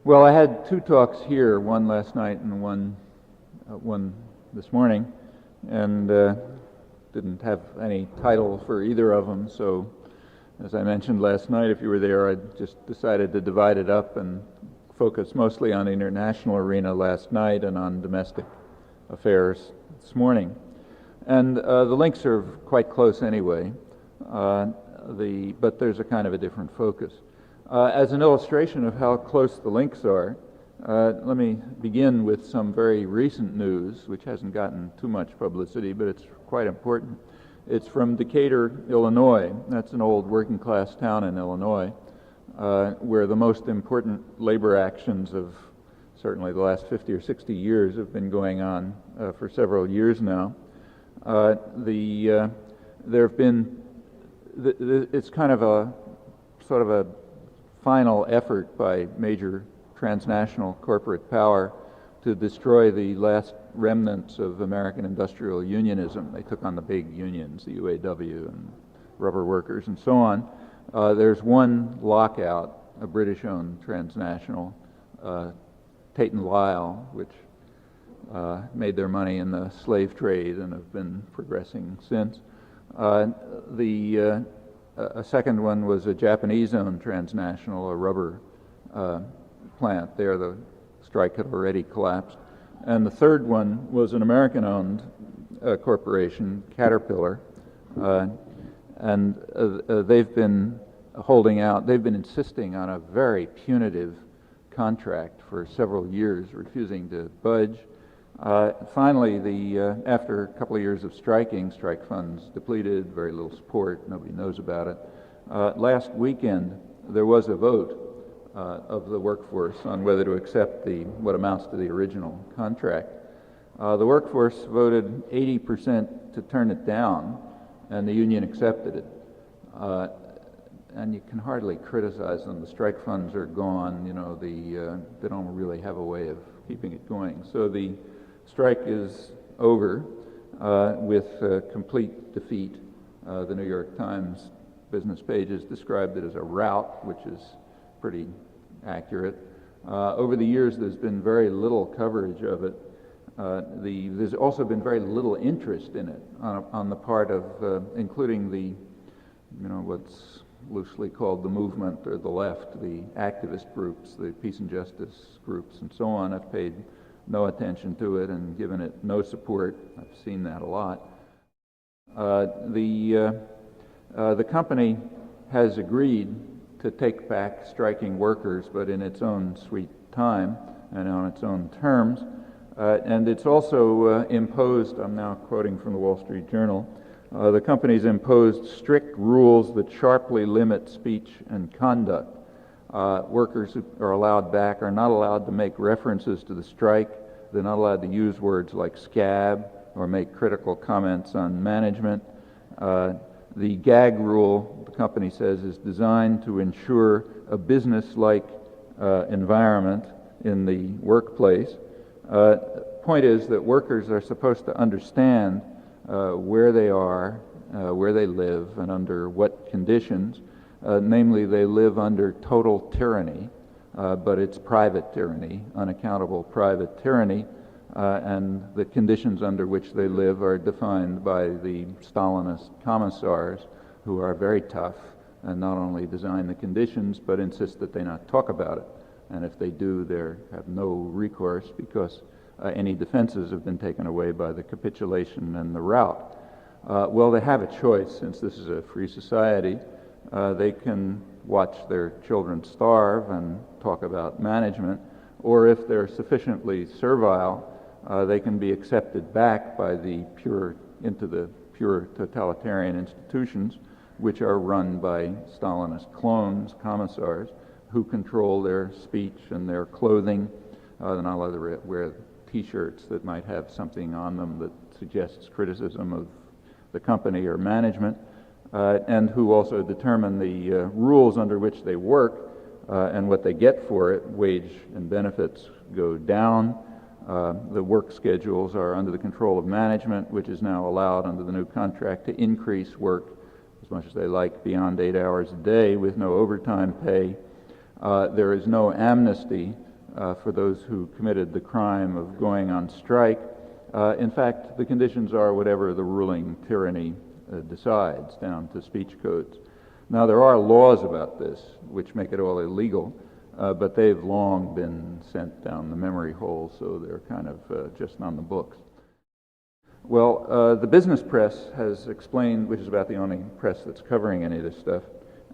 Well, I had two talks here, one last night and one this morning, and didn't have any title for either of them. So, as I mentioned last night, if you were there, I just decided to divide it up and focus mostly on the international arena last night and on domestic affairs this morning. And the links are quite close anyway, but there's a kind of a different focus. As an illustration of how close the links are, let me begin with some very recent news, which hasn't gotten too much publicity, but it's quite important. It's from Decatur, Illinois. That's an old working-class town in Illinois, where the most important labor actions of certainly the last 50 or 60 years have been going on for several years now. There have been, it's kind of a sort of a final effort by major transnational corporate power to destroy the last remnants of American industrial unionism. They took on the big unions, the UAW and rubber workers and so on. There's one lockout, a British-owned transnational, Tate & Lyle, which made their money in the slave trade and have been progressing since. A second one was a Japanese-owned transnational, a rubber plant. There the strike had already collapsed. And the third one was an American-owned corporation, Caterpillar, and they've been holding out. They've been insisting on a very punitive contract for several years, refusing to budge. Finally, after a couple of years of striking, strike funds depleted, very little support, nobody knows about it. Last weekend, there was a vote of the workforce on whether to accept what amounts to the original contract. The workforce voted 80% to turn it down, and the union accepted it. And you can hardly criticize them. The strike funds are gone. You know, they don't really have a way of keeping it going. So the strike is over with complete defeat. The New York Times business pages described it as a rout, which is pretty accurate. Over the years, there's been very little coverage of it. There's also been very little interest in it on the part of, including what's loosely called the movement or the left, the activist groups, the peace and justice groups, and so on. Have paid no attention to it and given it no support. I've seen that a lot. The company has agreed to take back striking workers, but in its own sweet time and on its own terms. And it's also imposed, I'm now quoting from the Wall Street Journal, the company's imposed strict rules that sharply limit speech and conduct. Workers who are allowed back are not allowed to make references to the strike. They're not allowed to use words like scab or make critical comments on management. The gag rule, the company says, is designed to ensure a business-like environment in the workplace. Point is that workers are supposed to understand where they are, where they live, and under what conditions. Namely, they live under total tyranny, but it's private tyranny, unaccountable private tyranny, and the conditions under which they live are defined by the Stalinist commissars, who are very tough and not only design the conditions, but insist that they not talk about it. And if they do, they have no recourse because any defenses have been taken away by the capitulation and the rout. Well, they have a choice, since this is a free society. They can watch their children starve and talk about management, or if they're sufficiently servile, they can be accepted back by into the pure totalitarian institutions, which are run by Stalinist clones, commissars, who control their speech and their clothing. They're not allowed to wear T-shirts that might have something on them that suggests criticism of the company or management, and who also determine the rules under which they work and what they get for it. Wage and benefits go down. The work schedules are under the control of management, which is now allowed under the new contract to increase work as much as they like beyond 8 hours a day with no overtime pay. There is no amnesty for those who committed the crime of going on strike. In fact, the conditions are whatever the ruling tyranny decides, down to speech codes. Now, there are laws about this which make it all illegal, but they've long been sent down the memory hole, so they're kind of just on the books. Well, the business press has explained, which is about the only press that's covering any of this stuff,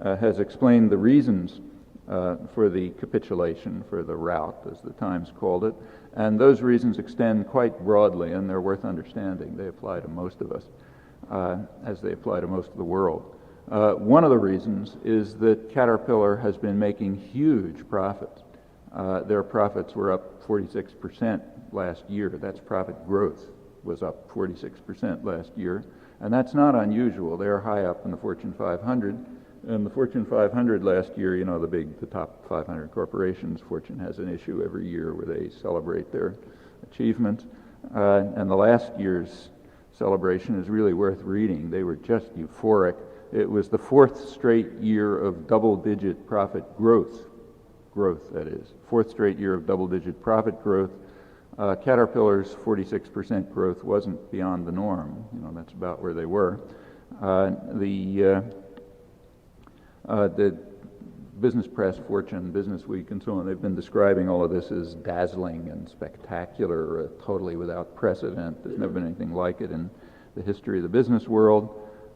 has explained the reasons for the capitulation, for the rout, as the Times called it, and those reasons extend quite broadly, and they're worth understanding. They apply to most of us, as they apply to most of the world. One of the reasons is that Caterpillar has been making huge profits. Their profits were up 46% last year. That's profit growth was up 46% last year, and that's not unusual. They're high up in the Fortune 500, and the Fortune 500 last year, you know, the top 500 corporations, Fortune has an issue every year where they celebrate their achievements, and the last year's celebration is really worth reading. They were just euphoric. It was the fourth straight year of double-digit profit growth, that is. Fourth straight year of double-digit profit growth. Caterpillar's 46% growth wasn't beyond the norm. You know, that's about where they were. The business press, Fortune, Business Week, and so on, they've been describing all of this as dazzling and spectacular, totally without precedent. There's never been anything like it in the history of the business world.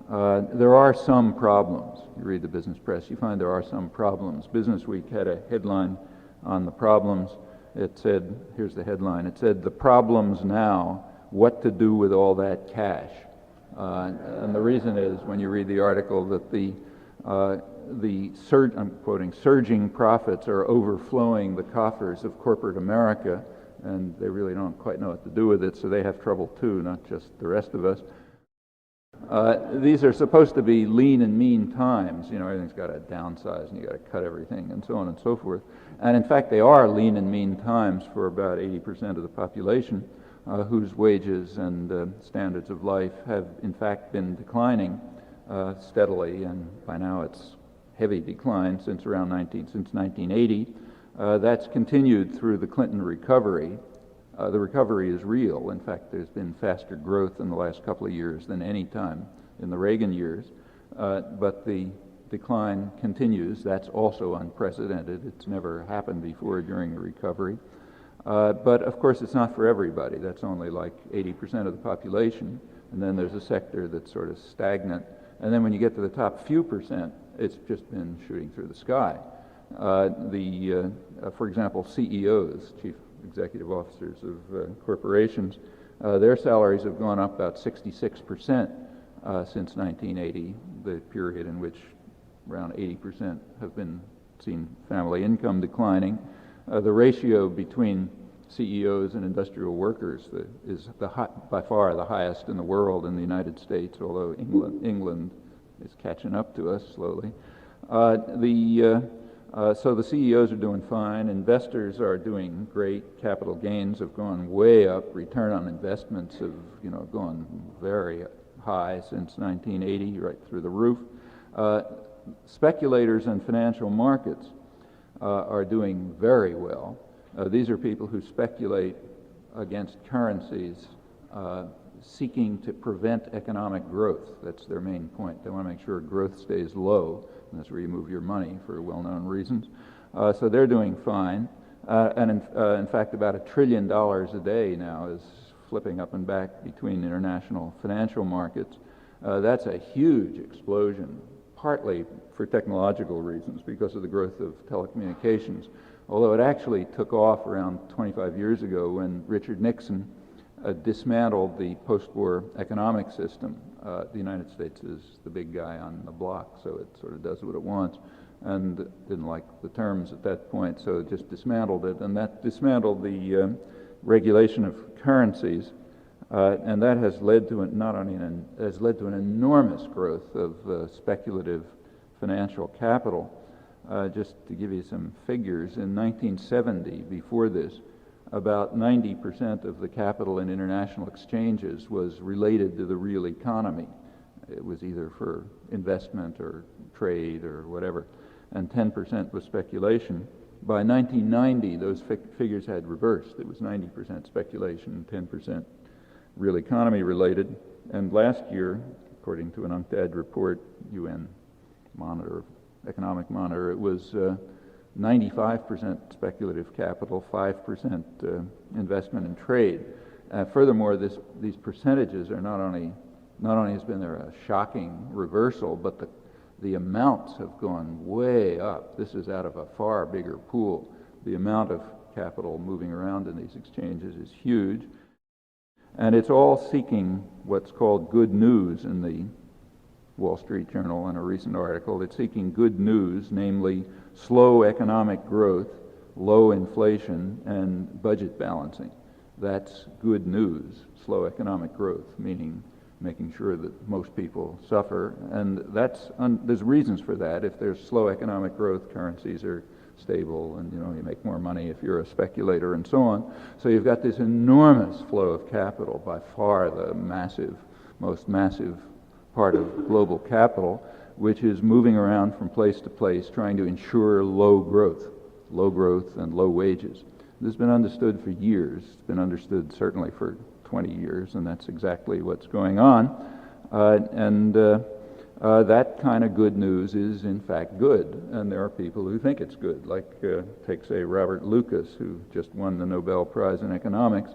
There are some problems. You read the business press, you find there are some problems. Business Week had a headline on the problems. It said, here's the headline, it said, "The problems now, what to do with all that cash." And the reason is, when you read the article, that I'm quoting, surging profits are overflowing the coffers of corporate America, and they really don't quite know what to do with it, so they have trouble too, not just the rest of us. These are supposed to be lean and mean times. You know, everything's got to downsize and you got to cut everything and so on and so forth. And in fact, they are lean and mean times for about 80% of the population, whose wages and standards of life have in fact been declining steadily, and by now it's heavy decline since 1980. That's continued through the Clinton recovery. The recovery is real. In fact, there's been faster growth in the last couple of years than any time in the Reagan years. But the decline continues. That's also unprecedented. It's never happened before during a recovery. But of course, it's not for everybody. That's only like 80% of the population. And then there's a sector that's sort of stagnant. And then when you get to the top few percent, it's just been shooting through the sky. For example, CEOs, chief executive officers of corporations, their salaries have gone up about 66% since 1980, the period in which around 80% have been seen family income declining. The ratio between CEOs and industrial workers is by far the highest in the world in the United States, although England is catching up to us slowly. So the CEOs are doing fine. Investors are doing great. Capital gains have gone way up. Return on investments have, gone very high since 1980, right through the roof. Speculators and financial markets are doing very well. These are people who speculate against currencies, seeking to prevent economic growth. That's their main point. They want to make sure growth stays low. And that's where you move your money for well-known reasons. So they're doing fine. And in fact, about $1 trillion a day now is flipping up and back between international financial markets. That's a huge explosion, partly for technological reasons because of the growth of telecommunications, although it actually took off around 25 years ago when Richard Nixon dismantled the post-war economic system. The United States is the big guy on the block, so it sort of does what it wants, and didn't like the terms at that point, so it just dismantled it, and that dismantled the regulation of currencies, and that has led to an enormous growth of speculative financial capital. Just to give you some figures, in 1970, before this, about 90% of the capital in international exchanges was related to the real economy. It was either for investment or trade or whatever, and 10% was speculation. By 1990, those figures had reversed. It was 90% speculation, 10% real economy related. And last year, according to an UNCTAD report, UN Monitor, Economic Monitor, it was 95% speculative capital, 5% investment and trade. Furthermore, these percentages are not only has been there a shocking reversal, but the amounts have gone way up. This is out of a far bigger pool. The amount of capital moving around in these exchanges is huge. And it's all seeking what's called good news in the Wall Street Journal in a recent article. It's seeking good news, namely slow economic growth, low inflation, and budget balancing. That's good news, slow economic growth, meaning making sure that most people suffer. And there's reasons for that. If there's slow economic growth, currencies are stable, and you make more money if you're a speculator and so on. So you've got this enormous flow of capital, by far the most massive part of global capital, which is moving around from place to place trying to ensure low growth and low wages. This has been understood for years. It's been understood certainly for 20 years, and that's exactly what's going on. That kind of good news is in fact good, and there are people who think it's good, like take say Robert Lucas, who just won the Nobel Prize in economics.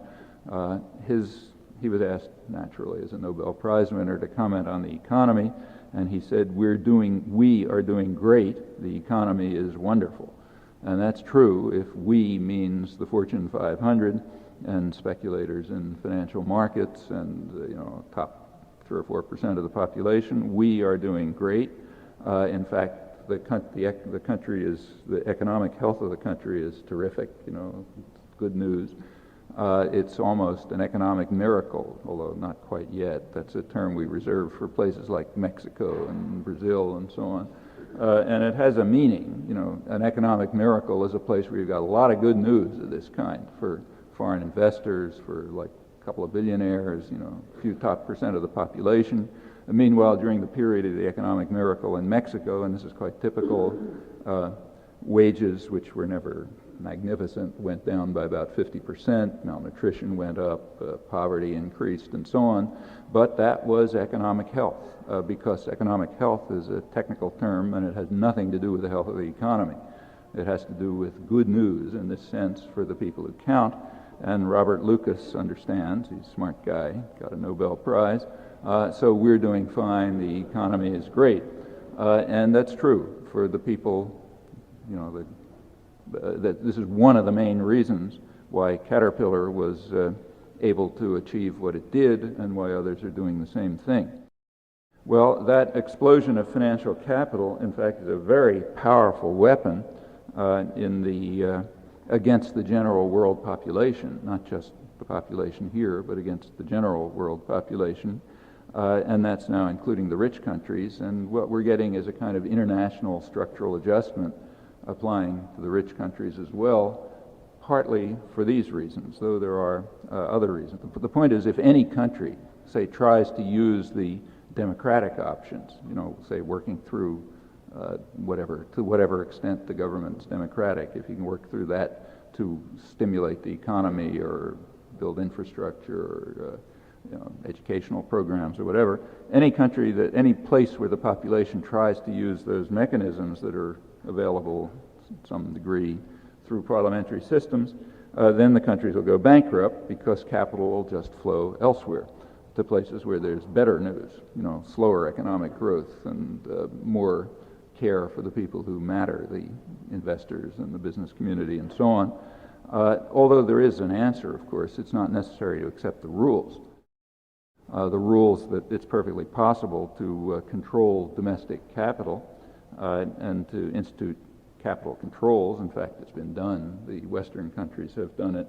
He was asked naturally as a Nobel Prize winner to comment on the economy, and he said, we are doing great, the economy is wonderful. And that's true if we means the Fortune 500 and speculators in financial markets and top 3 or 4% of the population. We are doing great. In fact, the economic health of the country is terrific. Good news. It's almost an economic miracle, although not quite yet. That's a term we reserve for places like Mexico and Brazil and so on. And it has a meaning. An economic miracle is a place where you've got a lot of good news of this kind for foreign investors, for like a couple of billionaires, a few top % of the population. And meanwhile, during the period of the economic miracle in Mexico, and this is quite typical, wages, which were never magnificent, went down by about 50%, malnutrition went up, poverty increased, and so on. But that was economic health, because economic health is a technical term, and it has nothing to do with the health of the economy. It has to do with good news in this sense for the people who count. And Robert Lucas understands, he's a smart guy, got a Nobel Prize, so we're doing fine, the economy is great. And that's true for the people, that this is one of the main reasons why Caterpillar was able to achieve what it did and why others are doing the same thing. Well, that explosion of financial capital, in fact, is a very powerful weapon against the general world population, not just the population here, but against the general world population. And that's now including the rich countries. And what we're getting is a kind of international structural adjustment applying to the rich countries as well, partly for these reasons, though there are other reasons. The point is, if any country, say, tries to use the democratic options, say working through to whatever extent the government's democratic, if you can work through that to stimulate the economy or build infrastructure or educational programs or whatever, any place where the population tries to use those mechanisms that are available to some degree through parliamentary systems, then the countries will go bankrupt because capital will just flow elsewhere to places where there's better news, slower economic growth and more care for the people who matter, the investors and the business community and so on. Although there is an answer, of course, it's not necessary to accept the rules. The rules that it's perfectly possible to control domestic capital and to institute capital controls. In fact, it's been done. The Western countries have done it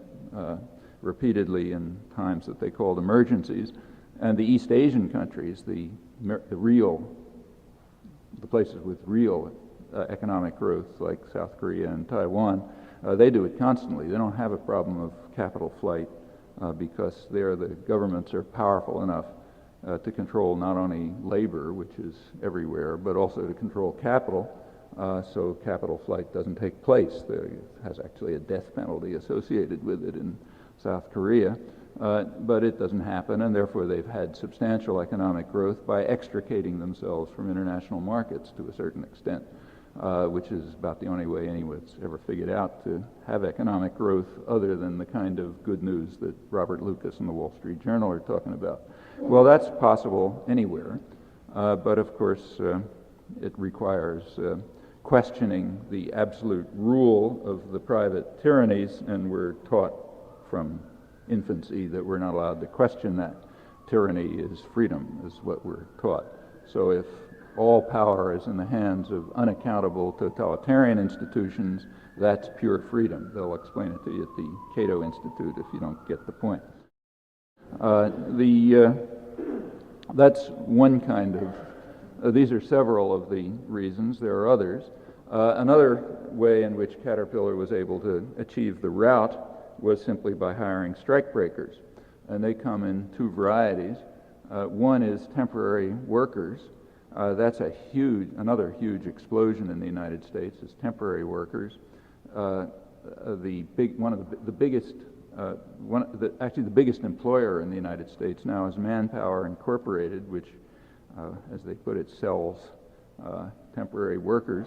repeatedly in times that they called emergencies. And the East Asian countries, the places with real economic growth, like South Korea and Taiwan, they do it constantly. They don't have a problem of capital flight because there the governments are powerful enough to control not only labor, which is everywhere, but also to control capital. so capital flight doesn't take place. There has actually a death penalty associated with it in South Korea, but it doesn't happen, and therefore they've had substantial economic growth by extricating themselves from international markets to a certain extent, which is about the only way anyone's ever figured out to have economic growth other than the kind of good news that Robert Lucas and the Wall Street Journal are talking about. Well, that's possible anywhere, but of course it requires questioning the absolute rule of the private tyrannies, and we're taught from infancy that we're not allowed to question that. Tyranny is freedom, is what we're taught. So if all power is in the hands of unaccountable totalitarian institutions, that's pure freedom. They'll explain it to you at the Cato Institute if you don't get the point. That's one kind of, these are several of the reasons. There are others. Another way in which Caterpillar was able to achieve the rout was simply by hiring strikebreakers. And they come in two varieties. One is temporary workers. That's another huge explosion in the United States is temporary workers. The biggest employer in the United States now is Manpower Incorporated, which, as they put it, sells temporary workers.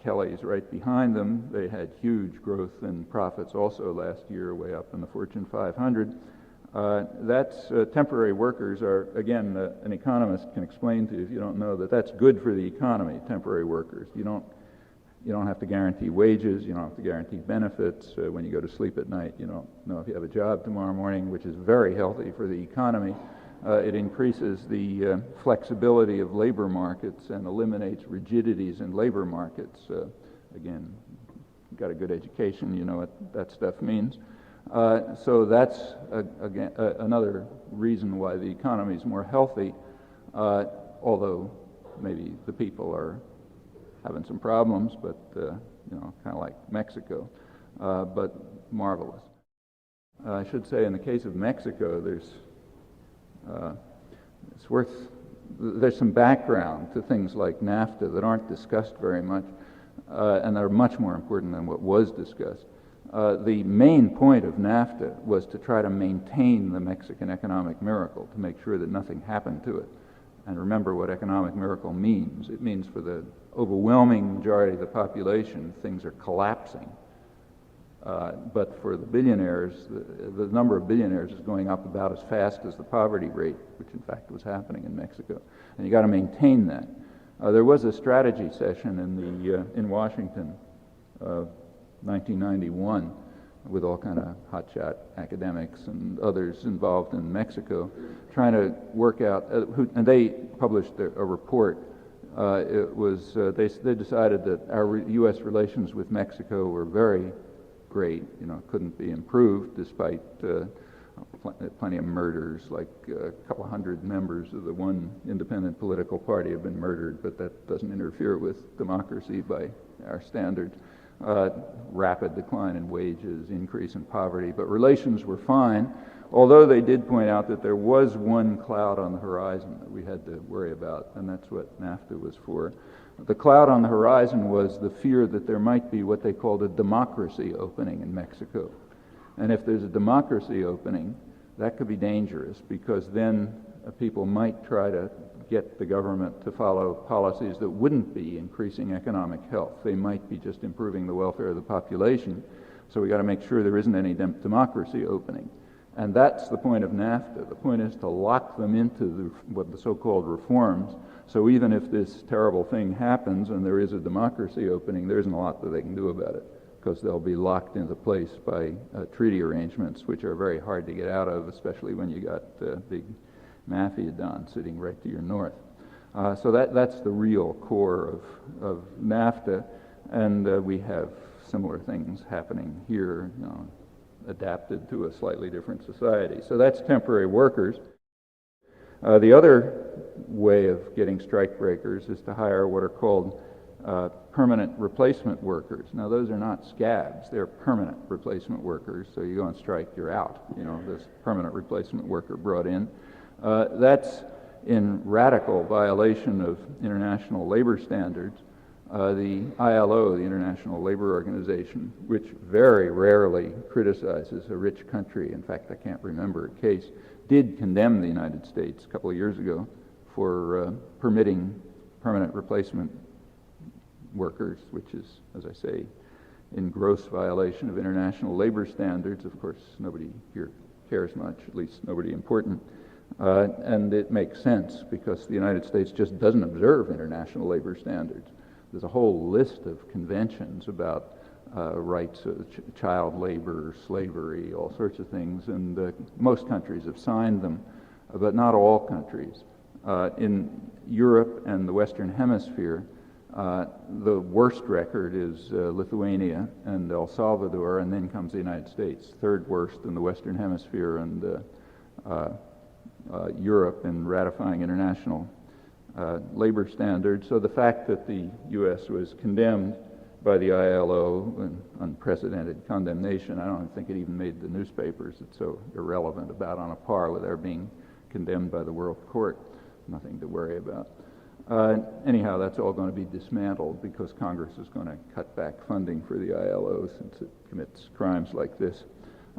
Kelly's right behind them. They had huge growth in profits also last year, way up in the Fortune 500. Temporary workers are, again, an economist can explain to you if you don't know that that's good for the economy, temporary workers. You don't have to guarantee wages, you don't have to guarantee benefits. When you go to sleep at night, you don't know if you have a job tomorrow morning, which is very healthy for the economy. It increases the flexibility of labor markets and eliminates rigidities in labor markets. Again, got a good education, you know what that stuff means. So that's, again, another reason why the economy is more healthy, although maybe the people are having some problems, but, kind of like Mexico, but marvelous. I should say in the case of Mexico, there's some background to things like NAFTA that aren't discussed very much, and are much more important than what was discussed. The main point of NAFTA was to try to maintain the Mexican economic miracle, to make sure that nothing happened to it. And remember what economic miracle means. It means for the overwhelming majority of the population, things are collapsing. But for the billionaires, the number of billionaires is going up about as fast as the poverty rate, which in fact was happening in Mexico. And you got to maintain that. There was a strategy session in Washington, 1991, with all kind of hotshot academics and others involved in Mexico, trying to work out. And they published a report. They decided that our U.S. relations with Mexico were very great, couldn't be improved despite plenty of murders, like a couple hundred members of the one independent political party have been murdered, but that doesn't interfere with democracy by our standards. Rapid decline in wages, increase in poverty, but relations were fine, although they did point out that there was one cloud on the horizon that we had to worry about, and that's what NAFTA was for. The cloud on the horizon was the fear that there might be what they called a democracy opening in Mexico. And if there's a democracy opening, that could be dangerous, because then people might try to get the government to follow policies that wouldn't be increasing economic health. They might be just improving the welfare of the population. So we got to make sure there isn't any democracy opening. And that's the point of NAFTA. The point is to lock them into what the so-called reforms. So even if this terrible thing happens and there is a democracy opening, there isn't a lot that they can do about it, because they'll be locked into place by treaty arrangements, which are very hard to get out of, especially when you got big mafia don sitting right to your north. So that's the real core of NAFTA, and we have similar things happening here, adapted to a slightly different society. So that's temporary workers. The other way of getting strikebreakers is to hire what are called permanent replacement workers. Now, those are not scabs, they're permanent replacement workers. So you go on strike, you're out. This permanent replacement worker brought in. That's in radical violation of international labor standards. The ILO, the International Labor Organization, which very rarely criticizes a rich country, in fact, I can't remember a case, did condemn the United States a couple of years ago for permitting permanent replacement workers, which is, as I say, in gross violation of international labor standards. Of course, nobody here cares much, at least nobody important. And it makes sense because the United States just doesn't observe international labor standards. There's a whole list of conventions about rights of child labor, slavery, all sorts of things, and most countries have signed them, but not all countries. In Europe and the Western Hemisphere, the worst record is Lithuania and El Salvador, and then comes the United States, third worst in the Western Hemisphere and Europe in ratifying international labor standards. So the fact that the U.S. was condemned by the ILO, an unprecedented condemnation, I don't think it even made the newspapers. It's so irrelevant, about on a par with our being condemned by the World Court. Nothing to worry about. Anyhow, that's all going to be dismantled because Congress is going to cut back funding for the ILO since it commits crimes like this,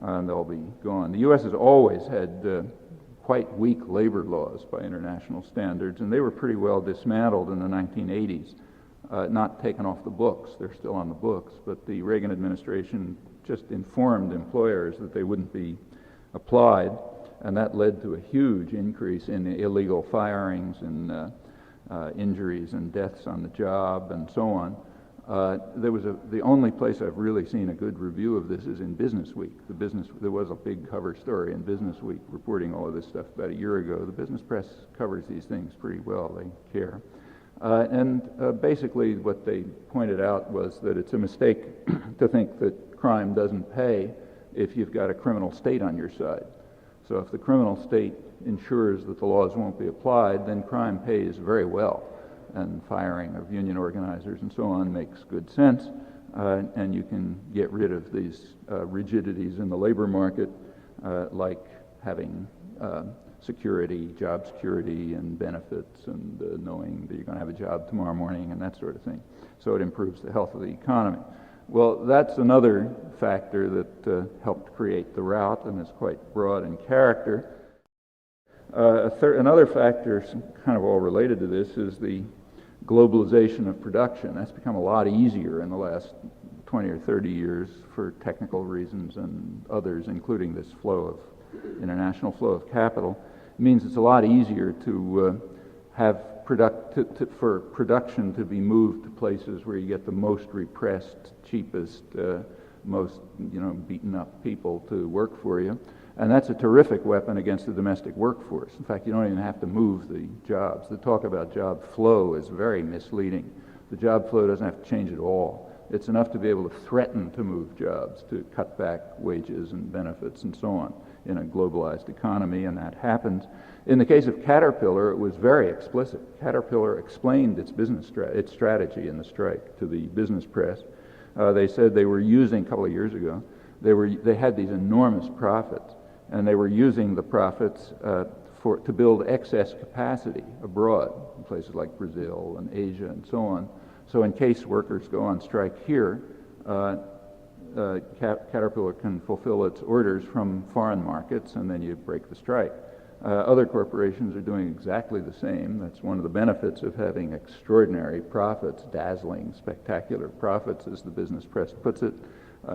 and they'll be gone. The U.S. has always had quite weak labor laws by international standards, and they were pretty well dismantled in the 1980s, not taken off the books. They're still on the books, but the Reagan administration just informed employers that they wouldn't be applied, and that led to a huge increase in illegal firings and injuries and deaths on the job and so on. The only place I've really seen a good review of this is in Business Week. There was a big cover story in Business Week reporting all of this stuff about a year ago. The business press covers these things pretty well. They care. Basically what they pointed out was that it's a mistake to think that crime doesn't pay if you've got a criminal state on your side. So if the criminal state ensures that the laws won't be applied, then crime pays very well. And firing of union organizers and so on makes good sense, and you can get rid of these rigidities in the labor market, like having security, job security and benefits, and knowing that you're going to have a job tomorrow morning and that sort of thing. So it improves the health of the economy. Well, that's another factor that helped create the rout and is quite broad in character. Another factor, kind of all related to this, is the globalization of production. That's become a lot easier in the last 20 or 30 years for technical reasons and others, including this international flow of capital. It means it's a lot easier to have for production to be moved to places where you get the most repressed, cheapest, most beaten up people to work for you. And that's a terrific weapon against the domestic workforce. In fact, you don't even have to move the jobs. The talk about job flow is very misleading. The job flow doesn't have to change at all. It's enough to be able to threaten to move jobs, to cut back wages and benefits and so on in a globalized economy, and that happens. In the case of Caterpillar, it was very explicit. Caterpillar explained its strategy in the strike to the business press. They said they were using, a couple of years ago, they had these enormous profits, and they were using the profits to build excess capacity abroad, in places like Brazil and Asia and so on. So in case workers go on strike here, Caterpillar can fulfill its orders from foreign markets, and then you break the strike. Other corporations are doing exactly the same. That's one of the benefits of having extraordinary profits, dazzling, spectacular profits, as the business press puts it.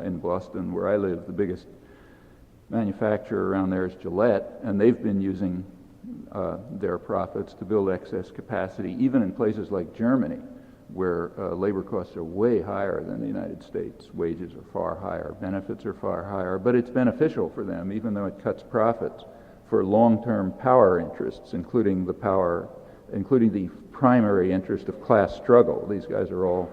In Boston, where I live, the biggest manufacturer around there is Gillette, and they've been using their profits to build excess capacity, even in places like Germany, where labor costs are way higher than the United States. Wages are far higher, benefits are far higher, but it's beneficial for them, even though it cuts profits, for long-term power interests, including the primary interest of class struggle. These guys are all,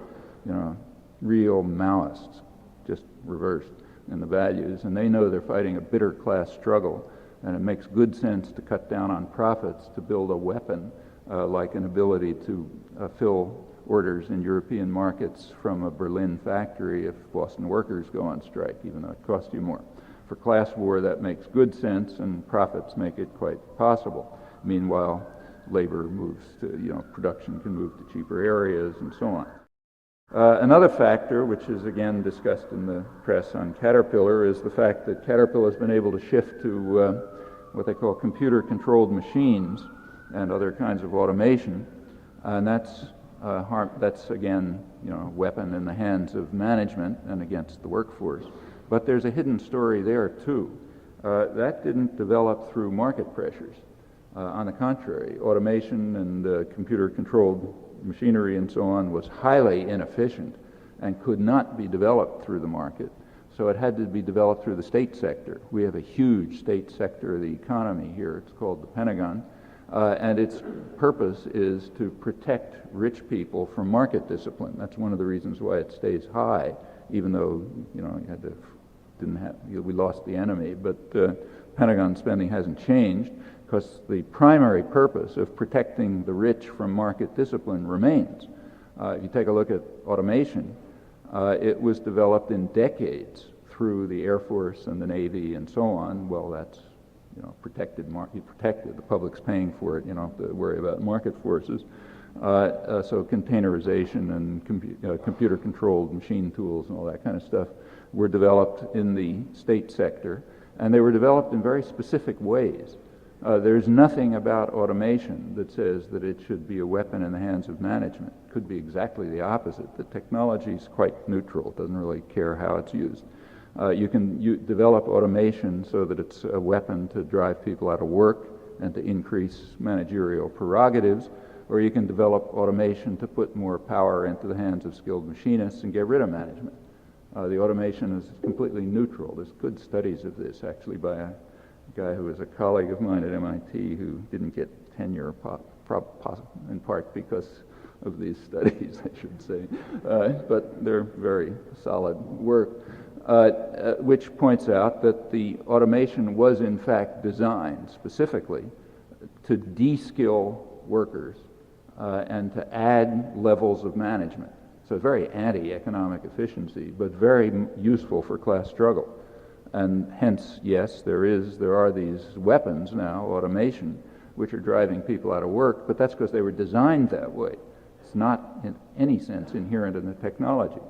real Maoists, just reversed in the values, and they know they're fighting a bitter class struggle, and it makes good sense to cut down on profits to build a weapon like an ability to fill orders in European markets from a Berlin factory if Boston workers go on strike, even though it costs you more. For class war, that makes good sense, and profits make it quite possible. Meanwhile, labor moves to, production can move to cheaper areas and so on. Another factor, which is again discussed in the press on Caterpillar, is the fact that Caterpillar has been able to shift to what they call computer-controlled machines and other kinds of automation, and that's again, a weapon in the hands of management and against the workforce. But there's a hidden story there too. That didn't develop through market pressures. On the contrary, automation and computer-controlled machinery and so on was highly inefficient and could not be developed through the market. So it had to be developed through the state sector. We have a huge state sector of the economy here. It's called the Pentagon. And its purpose is to protect rich people from market discipline. That's one of the reasons why it stays high, even though we lost the enemy. But Pentagon spending hasn't changed, because the primary purpose of protecting the rich from market discipline remains. If you take a look at automation, it was developed in decades through the Air Force and the Navy and so on. Well, that's protected. The public's paying for it. You don't have to worry about market forces. So containerization and computer-controlled machine tools and all that kind of stuff were developed in the state sector, and they were developed in very specific ways. There's nothing about automation that says that it should be a weapon in the hands of management. It could be exactly the opposite. The technology is quite neutral. It doesn't really care how it's used. You can develop automation so that it's a weapon to drive people out of work and to increase managerial prerogatives, or you can develop automation to put more power into the hands of skilled machinists and get rid of management. The automation is completely neutral. There's good studies of this, actually, by a guy who was a colleague of mine at MIT who didn't get tenure, in part because of these studies, I should say. But they're very solid work, which points out that the automation was in fact designed specifically to de-skill workers and to add levels of management. So very anti-economic efficiency, but very useful for class struggle. And hence, yes, there are these weapons now, automation, which are driving people out of work, but that's because they were designed that way. It's not in any sense inherent in the technology.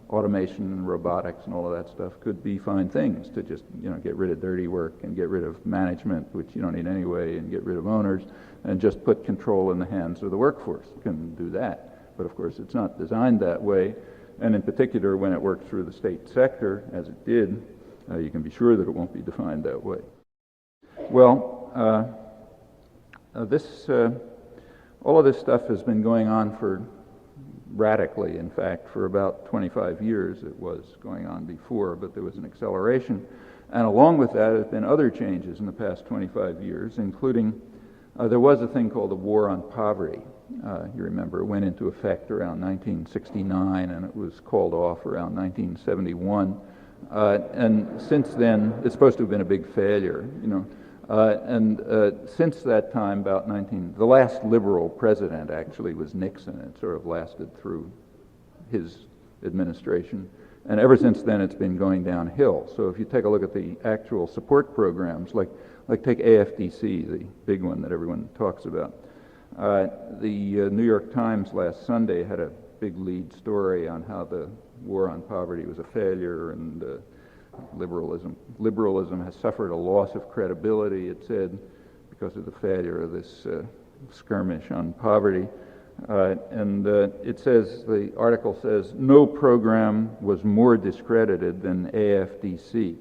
Automation and robotics and all of that stuff could be fine things to just get rid of dirty work and get rid of management, which you don't need anyway, and get rid of owners, and just put control in the hands of the workforce. You can do that. But of course, it's not designed that way, and in particular, when it worked through the state sector, as it did, you can be sure that it won't be defined that way. Well, all of this stuff has been going on radically, in fact, for about 25 years. It was going on before, but there was an acceleration. And along with that, there have been other changes in the past 25 years, including there was a thing called the War on Poverty. You remember it went into effect around 1969, and it was called off around 1971. And since then, it's supposed to have been a big failure, since that time, the last liberal president actually was Nixon. It sort of lasted through his administration. And ever since then, it's been going downhill. So if you take a look at the actual support programs, like take AFDC, the big one that everyone talks about. The New York Times last Sunday had a big lead story on how the war on poverty was a failure, and liberalism has suffered a loss of credibility, it said, because of the failure of this skirmish on poverty. It says, the article says, no program was more discredited than AFDC.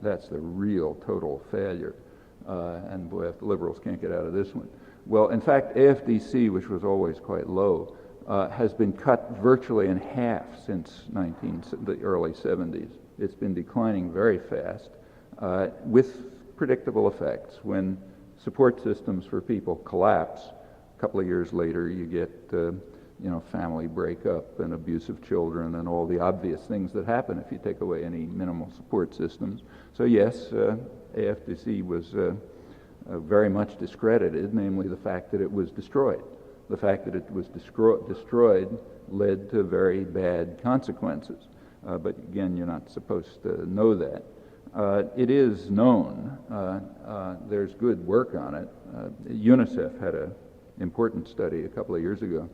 That's the real total failure. And boy, if the liberals can't get out of this one. Well, in fact, AFDC, which was always quite low, has been cut virtually in half since the early 70s. It's been declining very fast with predictable effects. When support systems for people collapse, a couple of years later you get family breakup and abusive children and all the obvious things that happen if you take away any minimal support systems. So yes, AFDC was very much discredited, namely the fact that it was destroyed. The fact that it was destroyed led to very bad consequences. But again, you're not supposed to know that. It is known. There's good work on it. UNICEF had an important study a couple of years ago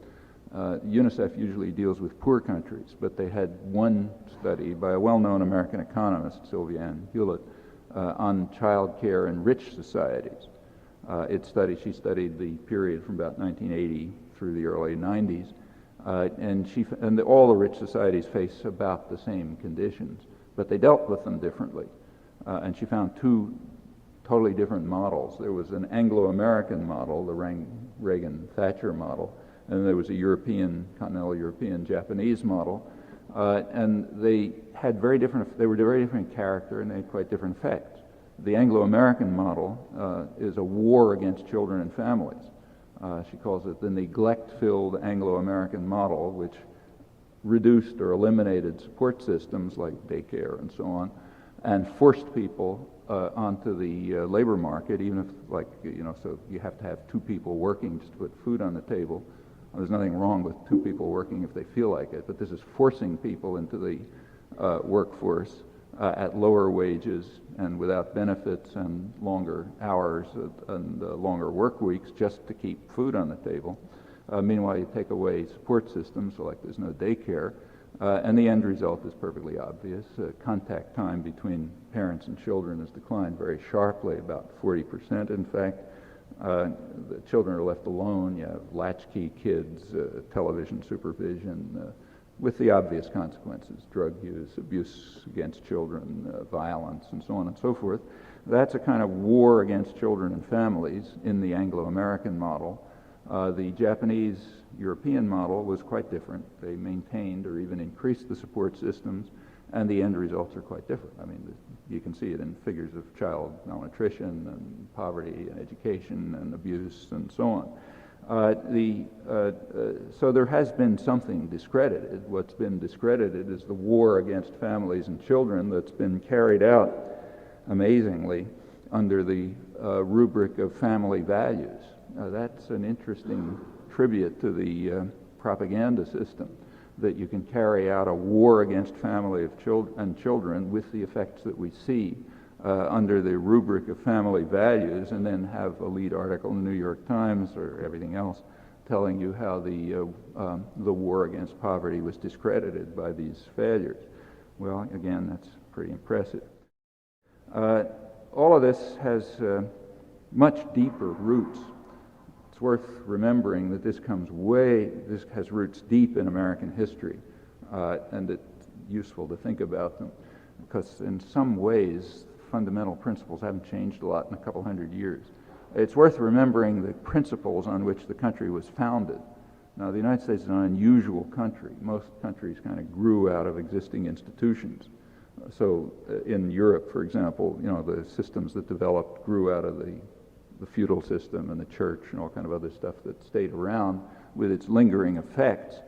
UNICEF usually deals with poor countries, but they had one study by a well-known American economist, Sylvia Ann Hewlett, on child care in rich societies. She studied the period from about 1980 through the early 90s, and all the rich societies face about the same conditions, but they dealt with them differently. And she found two totally different models. There was an Anglo-American model, the Reagan-Thatcher model, and there was a continental European Japanese model, and they were very different in character, and they had quite different effects. The Anglo-American model is a war against children and families. She calls it the neglect-filled Anglo-American model, which reduced or eliminated support systems like daycare and so on, and forced people onto the labor market, even if, so you have to have two people working just to put food on the table. There's nothing wrong with two people working if they feel like it, but this is forcing people into the workforce at lower wages and without benefits and longer hours and longer work weeks just to keep food on the table. Meanwhile, you take away support systems, so like there's no daycare, and the end result is perfectly obvious. Contact time between parents and children has declined very sharply, about 40%. In fact, the children are left alone. You have latchkey kids, television supervision, with the obvious consequences: drug use, abuse against children, violence, and so on and so forth. That's a kind of war against children and families in the Anglo-American model. The Japanese-European model was quite different. They maintained or even increased the support systems, and the end results are quite different. I mean, you can see it in figures of child malnutrition and poverty and education and abuse and so on. So there has been something discredited. What's been discredited is the war against families and children that's been carried out, amazingly, under the rubric of family values. That's an interesting tribute to the propaganda system, that you can carry out a war against family and children with the effects that we see under the rubric of family values, and then have a lead article in the New York Times or everything else telling you how the war against poverty was discredited by these failures. Well, again, that's pretty impressive. All of this has much deeper roots. It's worth remembering that this has roots deep in American history, and it's useful to think about them, because in some ways fundamental principles haven't changed a lot in a couple hundred years. It's worth remembering the principles on which the country was founded. Now, the United States is an unusual country. Most countries kind of grew out of existing institutions. So in Europe, for example, the systems that developed grew out of the feudal system and the church and all kind of other stuff that stayed around with its lingering effects.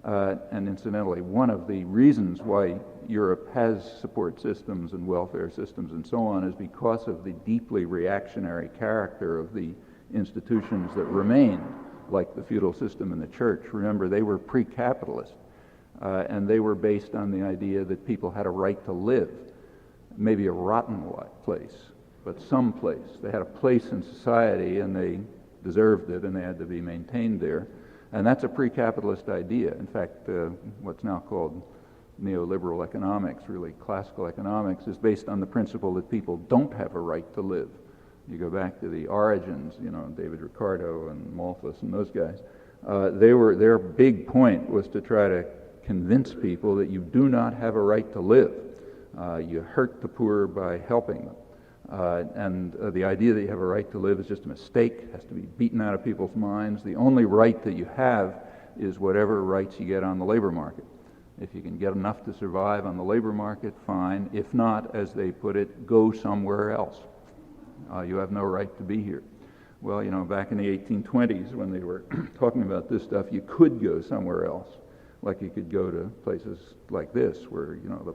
And incidentally, one of the reasons why Europe has support systems and welfare systems and so on is because of the deeply reactionary character of the institutions that remained, like the feudal system and the church. Remember, they were pre-capitalist, and they were based on the idea that people had a right to live, maybe a rotten place, but some place. They had a place in society, and they deserved it, and they had to be maintained there. And that's a pre-capitalist idea. In fact, what's now called neoliberal economics, really classical economics, is based on the principle that people don't have a right to live. You go back to the origins, David Ricardo and Malthus and those guys. Their big point was to try to convince people that you do not have a right to live. You hurt the poor by helping them. And the idea that you have a right to live is just a mistake. It has to be beaten out of people's minds. The only right that you have is whatever rights you get on the labor market. If you can get enough to survive on the labor market, fine. If not, as they put it, go somewhere else. You have no right to be here. Well, back in the 1820s, when they were talking about this stuff, you could go somewhere else. Like you could go to places like this, where, the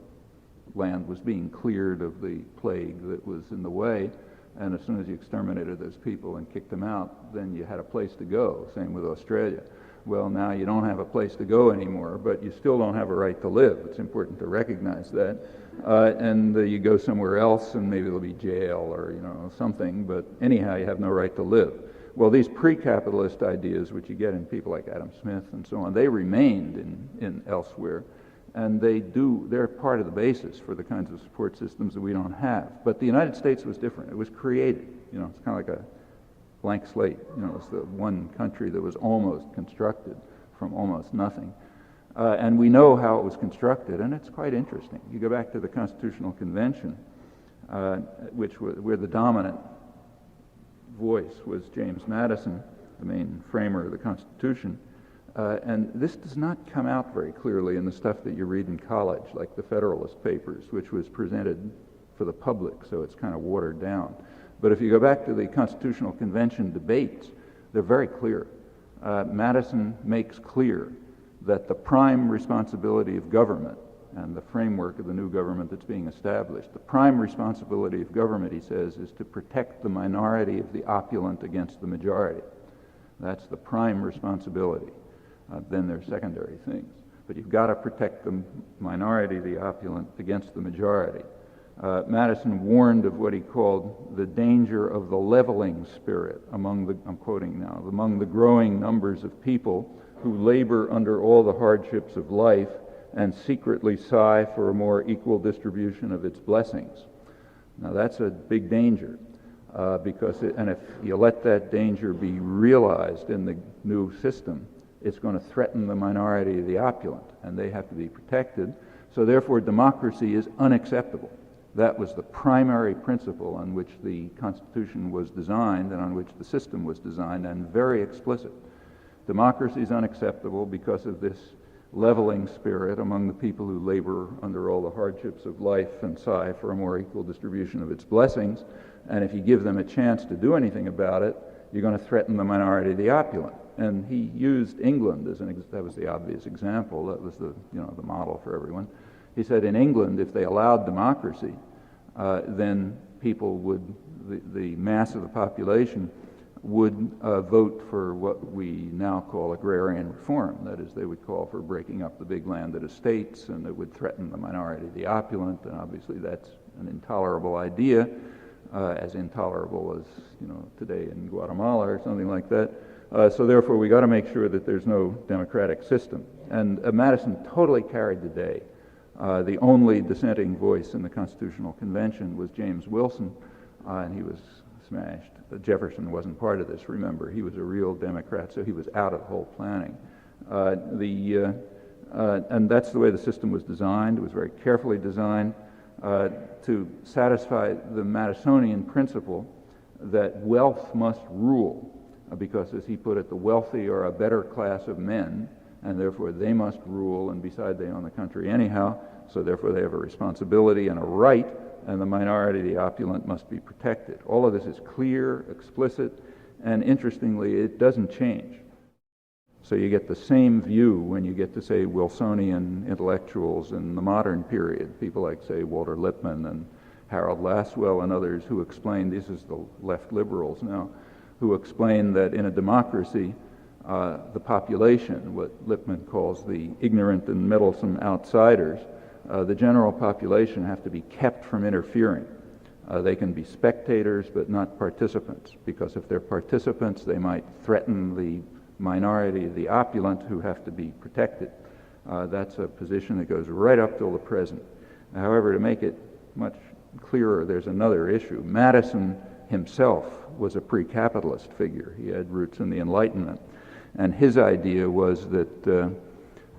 land was being cleared of the plague that was in the way, and as soon as you exterminated those people and kicked them out, then you had a place to go. Same with Australia. Well, now you don't have a place to go anymore, but you still don't have a right to live. It's important to recognize that. And you go somewhere else, and maybe there'll be jail or something, but anyhow, you have no right to live. Well, these pre-capitalist ideas, which you get in people like Adam Smith and so on, they remained in elsewhere, and they're part of the basis for the kinds of support systems that we don't have. But the United States was different. It was created. It's kind of like a blank slate. It's the one country that was almost constructed from almost nothing. And we know how it was constructed, and it's quite interesting. You go back to the Constitutional Convention, where the dominant voice was James Madison, the main framer of the Constitution. And this does not come out very clearly in the stuff that you read in college, like the Federalist Papers, which was presented for the public, so it's kind of watered down. But if you go back to the Constitutional Convention debates, they're very clear. Madison makes clear that the prime responsibility of government and the framework of the new government that's being established, the prime responsibility of government, he says, is to protect the minority of the opulent against the majority. That's the prime responsibility. Then there's secondary things. But you've got to protect the minority, the opulent, against the majority. Madison warned of what he called the danger of the leveling spirit I'm quoting now, among the growing numbers of people who labor under all the hardships of life and secretly sigh for a more equal distribution of its blessings. Now that's a big danger, and if you let that danger be realized in the new system, it's going to threaten the minority of the opulent, and they have to be protected. So therefore, democracy is unacceptable. That was the primary principle on which the Constitution was designed and on which the system was designed, and very explicit. Democracy is unacceptable because of this leveling spirit among the people who labor under all the hardships of life and sigh for a more equal distribution of its blessings. And if you give them a chance to do anything about it, you're going to threaten the minority of the opulent. And he used England that was the obvious example. That was the model for everyone. He said in England, if they allowed democracy, then people the mass of the population would vote for what we now call agrarian reform. That is, they would call for breaking up the big landed estates, and it would threaten the minority, the opulent, and obviously that's an intolerable idea, as intolerable as today in Guatemala or something like that. So therefore, we got to make sure that there's no democratic system. And Madison totally carried the day. The only dissenting voice in the Constitutional Convention was James Wilson, and he was smashed. Jefferson wasn't part of this, remember. He was a real Democrat, so he was out of the whole planning. And that's the way the system was designed. It was very carefully designed to satisfy the Madisonian principle that wealth must rule, because, as he put it, the wealthy are a better class of men, and therefore they must rule, and besides, they own the country anyhow, so therefore they have a responsibility and a right, and the minority, the opulent, must be protected. All of this is clear, explicit, and interestingly, it doesn't change. So you get the same view when you get to, say, Wilsonian intellectuals in the modern period, people like, say, Walter Lippmann and Harold Lasswell and others who explain, this is the left liberals now, who explain that in a democracy, the population, what Lippmann calls the ignorant and meddlesome outsiders, the general population have to be kept from interfering. They can be spectators but not participants, because if they're participants, they might threaten the minority, the opulent, who have to be protected. That's a position that goes right up till the present. However, to make it much clearer, there's another issue. Madison himself was a pre-capitalist figure. He had roots in the Enlightenment. And his idea was that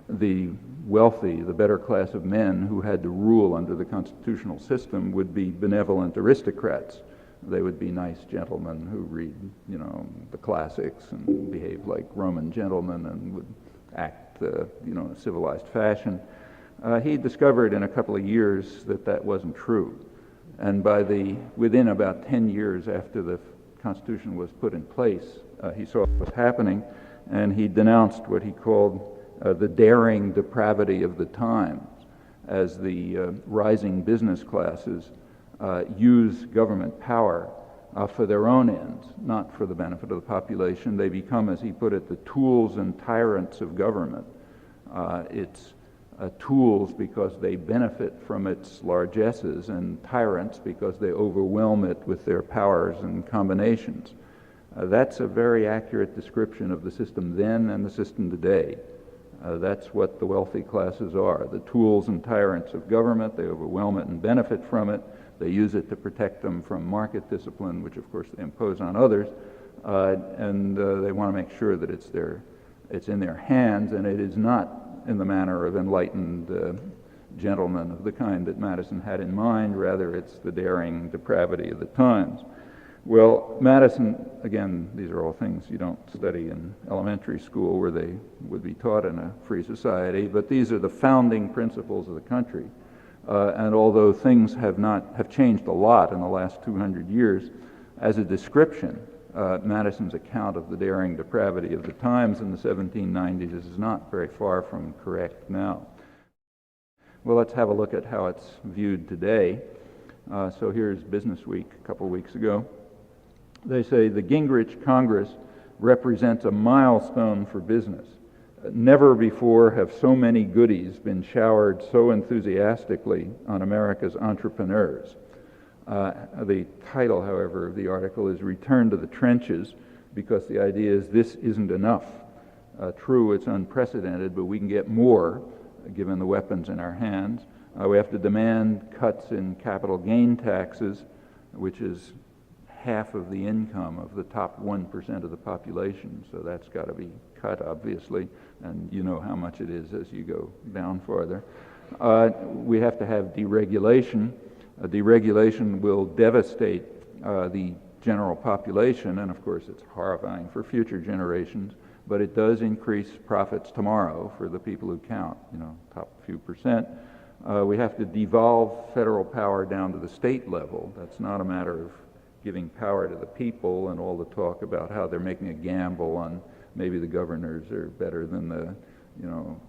the wealthy, the better class of men who had to rule under the constitutional system would be benevolent aristocrats. They would be nice gentlemen who read, the classics and behave like Roman gentlemen and would act, in a civilized fashion. He discovered in a couple of years that that wasn't true. And within about 10 years after the Constitution was put in place, he saw what was happening, and he denounced what he called the daring depravity of the times, as the rising business classes use government power for their own ends, not for the benefit of the population. They become, as he put it, the tools and tyrants of government. It's tools because they benefit from its largesses, and tyrants because they overwhelm it with their powers and combinations. That's a very accurate description of the system then and the system today. That's what the wealthy classes are, the tools and tyrants of government. They overwhelm it and benefit from it. They use it to protect them from market discipline, which of course they impose on others, and they want to make sure that it's in their hands, and it is not in the manner of enlightened gentlemen of the kind that Madison had in mind. Rather, it's the daring depravity of the times. Well, Madison, again, these are all things you don't study in elementary school where they would be taught in a free society, but these are the founding principles of the country. And although things have changed a lot in the last 200 years, as a description, Madison's account of the daring depravity of the times in the 1790s is not very far from correct now. Well, let's have a look at how it's viewed today. So here's Business Week a couple weeks ago. They say the Gingrich Congress represents a milestone for business. Never before have so many goodies been showered so enthusiastically on America's entrepreneurs. The title, however, of the article is Return to the Trenches, because the idea is this isn't enough. True, it's unprecedented, but we can get more given the weapons in our hands. We have to demand cuts in capital gain taxes, which is half of the income of the top 1% of the population, so that's got to be cut, obviously, and you know how much it is as you go down farther. We have to have deregulation. Deregulation will devastate the general population, and of course it's horrifying for future generations, but it does increase profits tomorrow for the people who count, top few percent. We have to devolve federal power down to the state level. That's not a matter of giving power to the people and all the talk about how they're making a gamble on maybe the governors are better than the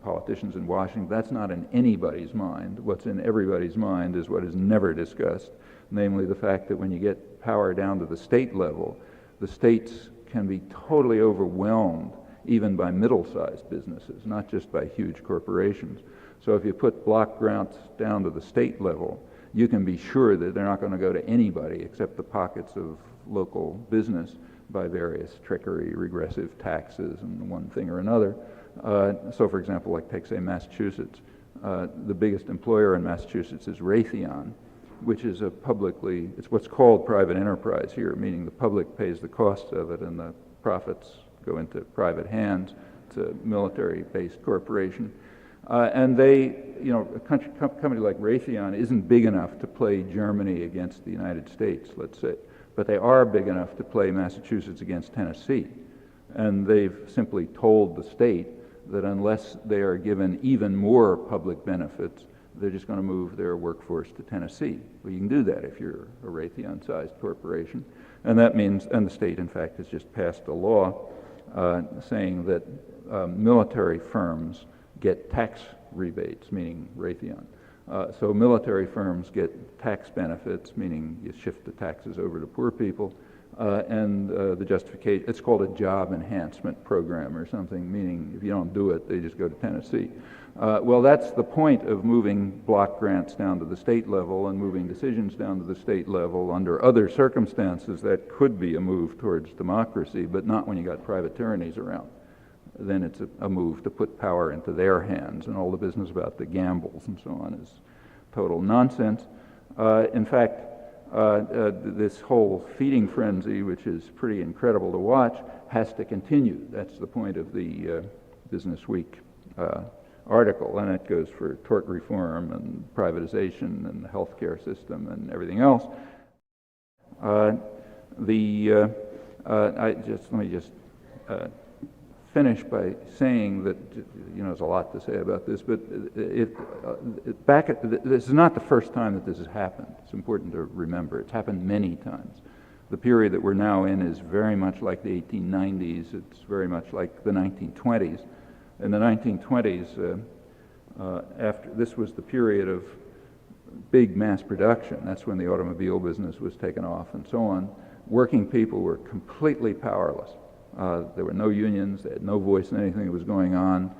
politicians in Washington. That's not in anybody's mind. What's in everybody's mind is what is never discussed, namely the fact that when you get power down to the state level, the states can be totally overwhelmed even by middle-sized businesses, not just by huge corporations. So if you put block grants down to the state level, you can be sure that they're not going to go to anybody except the pockets of local business by various trickery, regressive taxes, and one thing or another. So, for example, like take, say, Massachusetts. The biggest employer in Massachusetts is Raytheon, which is it's what's called private enterprise here, meaning the public pays the costs of it and the profits go into private hands. It's a military-based corporation. And a company like Raytheon isn't big enough to play Germany against the United States, let's say, but they are big enough to play Massachusetts against Tennessee. And they've simply told the state that unless they are given even more public benefits, they're just going to move their workforce to Tennessee. Well, you can do that if you're a Raytheon-sized corporation. And that means, and the state, in fact, has just passed a law saying that military firms get tax rebates, meaning Raytheon. So military firms get tax benefits, meaning you shift the taxes over to poor people, and the justification, it's called a job enhancement program or something, meaning if you don't do it, they just go to Tennessee. Well, that's the point of moving block grants down to the state level and moving decisions down to the state level. Under other circumstances, that could be a move towards democracy, but not when you got private tyrannies around. Then it's a move to put power into their hands, and all the business about the gambles and so on is total nonsense. In fact, this whole feeding frenzy, which is pretty incredible to watch, has to continue. That's the point of the Business Week article, and it goes for tort reform and privatization and the healthcare system and everything else. Let me just finish by saying that, there's a lot to say about this, but this is not the first time that this has happened. It's important to remember. It's happened many times. The period that we're now in is very much like the 1890s. It's very much like the 1920s. In the 1920s, this was the period of big mass production. That's when the automobile business was taken off and so on. Working people were completely powerless. There were no unions. They had no voice in anything that was going on.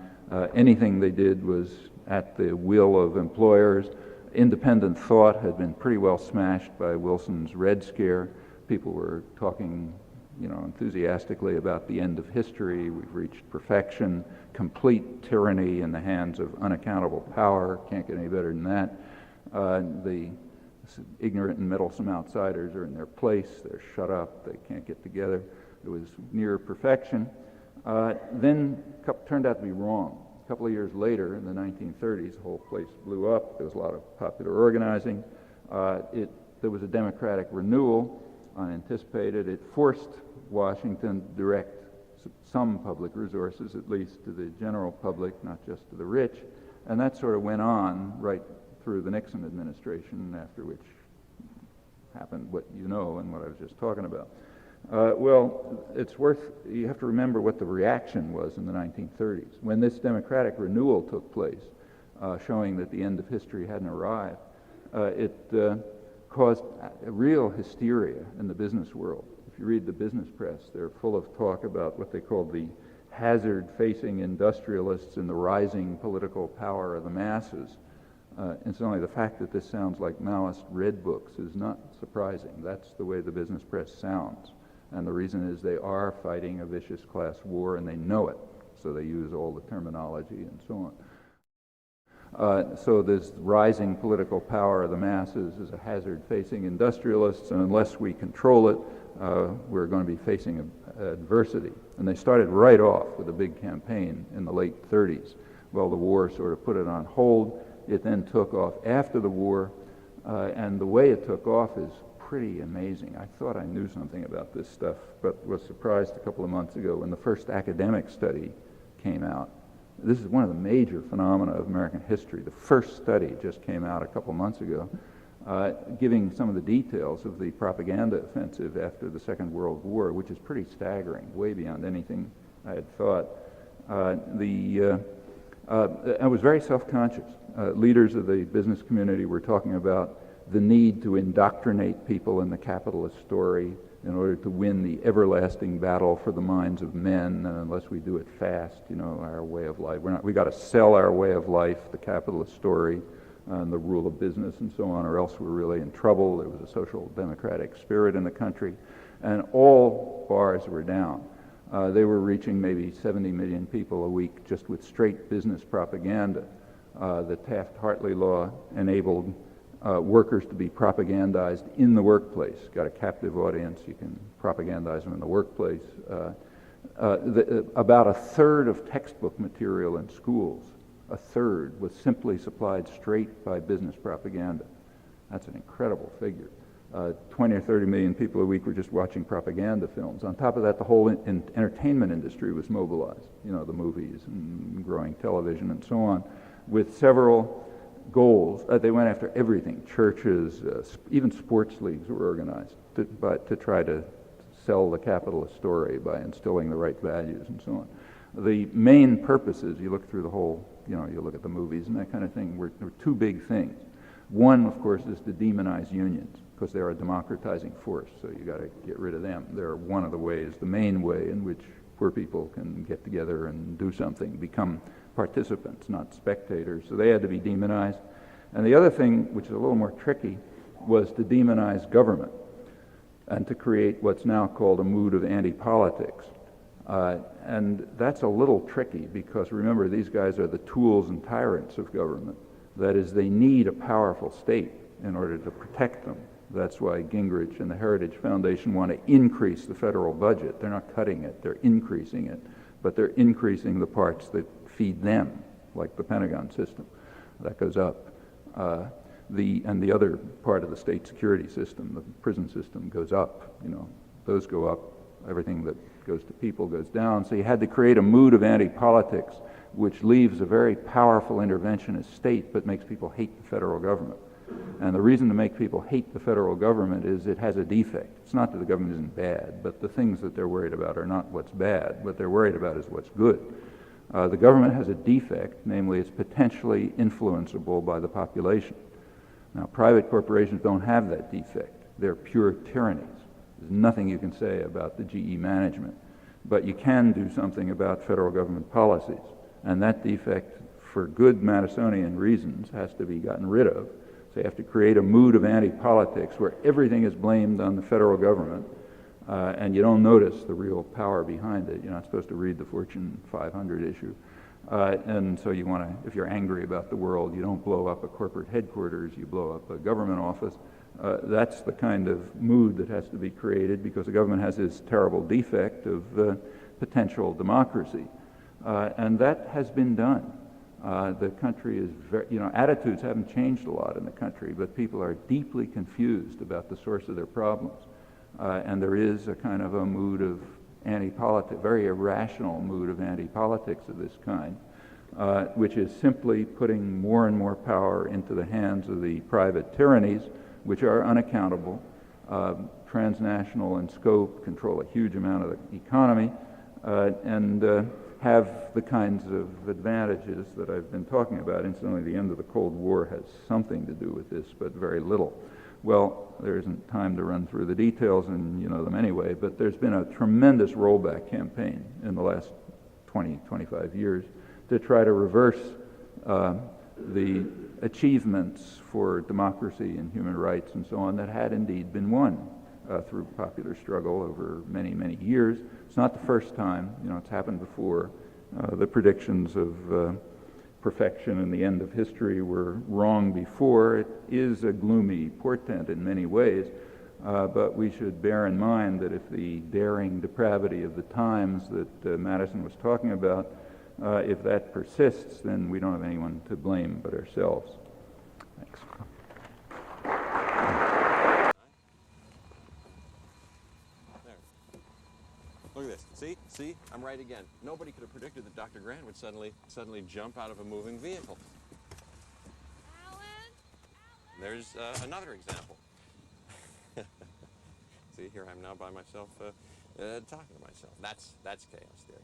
Anything they did was at the will of employers. Independent thought had been pretty well smashed by Wilson's Red Scare. People were talking, enthusiastically about the end of history. We've reached perfection, complete tyranny in the hands of unaccountable power. Can't get any better than that. The ignorant and meddlesome outsiders are in their place. They're shut up. They can't get together. It was near perfection. Then turned out to be wrong. A couple of years later, in the 1930s, the whole place blew up. There was a lot of popular organizing. There was a democratic renewal, unanticipated. It forced Washington to direct some public resources, at least to the general public, not just to the rich. And that sort of went on right through the Nixon administration, after which happened what you know and what I was just talking about. You have to remember what the reaction was in the 1930s. When this democratic renewal took place, showing that the end of history hadn't arrived, it caused a real hysteria in the business world. If you read the business press, they're full of talk about what they call the hazard-facing industrialists and the rising political power of the masses. Incidentally, the fact that this sounds like Maoist red books is not surprising. That's the way the business press sounds. And the reason is they are fighting a vicious class war, and they know it. So they use all the terminology and so on. So this rising political power of the masses is a hazard facing industrialists, and unless we control it, we're going to be facing adversity. And they started right off with a big campaign in the late 30s. Well, the war sort of put it on hold. It then took off after the war, and the way it took off is pretty amazing. I thought I knew something about this stuff, but was surprised a couple of months ago when the first academic study came out. This is one of the major phenomena of American history. The first study just came out a couple of months ago, giving some of the details of the propaganda offensive after the Second World War, which is pretty staggering, way beyond anything I had thought. I was very self-conscious. Leaders of the business community were talking about the need to indoctrinate people in the capitalist story in order to win the everlasting battle for the minds of men, and unless we do it fast, our way of life. We got to sell our way of life, the capitalist story, and the rule of business and so on, or else we're really in trouble. There was a social democratic spirit in the country, and all bars were down. They were reaching maybe 70 million people a week just with straight business propaganda. The Taft-Hartley law enabled workers to be propagandized in the workplace. Got a captive audience, you can propagandize them in the workplace. About a third of textbook material in schools, a third, was simply supplied straight by business propaganda. That's an incredible figure. 20 or 30 million people a week were just watching propaganda films. On top of that, the whole entertainment industry was mobilized, the movies and growing television and so on, with several goals. They went after everything. Churches, even sports leagues were organized to try to sell the capitalist story by instilling the right values and so on. The main purposes, you look through the whole, you look at the movies and that kind of thing, were two big things. One, of course, is to demonize unions, because they're a democratizing force, so you got to get rid of them. They're one of the ways, the main way in which poor people can get together and do something, become participants, not spectators. So they had to be demonized. And the other thing, which is a little more tricky, was to demonize government and to create what's now called a mood of anti-politics. And that's a little tricky because, remember, these guys are the tools and tyrants of government. That is, they need a powerful state in order to protect them. That's why Gingrich and the Heritage Foundation want to increase the federal budget. They're not cutting it, they're increasing it. But they're increasing the parts that feed them, like the Pentagon system. That goes up. And the other part of the state security system, the prison system, goes up. Those go up. Everything that goes to people goes down. So you had to create a mood of anti-politics, which leaves a very powerful interventionist state but makes people hate the federal government. And the reason to make people hate the federal government is it has a defect. It's not that the government isn't bad, but the things that they're worried about are not what's bad. What they're worried about is what's good. The government has a defect, namely it's potentially influenceable by the population. Now, private corporations don't have that defect. They're pure tyrannies. There's nothing you can say about the GE management. But you can do something about federal government policies. And that defect, for good Madisonian reasons, has to be gotten rid of. So you have to create a mood of anti-politics where everything is blamed on the federal government. and you don't notice the real power behind it. You're not supposed to read the Fortune 500 issue. And so you want to, if you're angry about the world, you don't blow up a corporate headquarters, you blow up a government office. That's the kind of mood that has to be created because the government has this terrible defect of potential democracy. And that has been done. The country is very, attitudes haven't changed a lot in the country, but people are deeply confused about the source of their problems. And there is a kind of a mood of anti-politics, very irrational mood of anti-politics of this kind, which is simply putting more and more power into the hands of the private tyrannies, which are unaccountable, transnational in scope, control a huge amount of the economy, and have the kinds of advantages that I've been talking about. Incidentally, the end of the Cold War has something to do with this, but very little. Well, there isn't time to run through the details, and you know them anyway, but there's been a tremendous rollback campaign in the last 20, 25 years to try to reverse the achievements for democracy and human rights and so on that had indeed been won through popular struggle over many, many years. It's not the first time, it's happened before. The predictions of perfection and the end of history were wrong before. It is a gloomy portent in many ways, but we should bear in mind that if the daring depravity of the times that Madison was talking about, if that persists, then we don't have anyone to blame but ourselves. Thanks. Look at this. See? I'm right again. Nobody could have predicted that Dr. Grant would suddenly jump out of a moving vehicle. Alan? There's another example. See, here I'm now by myself talking to myself. That's chaos theory.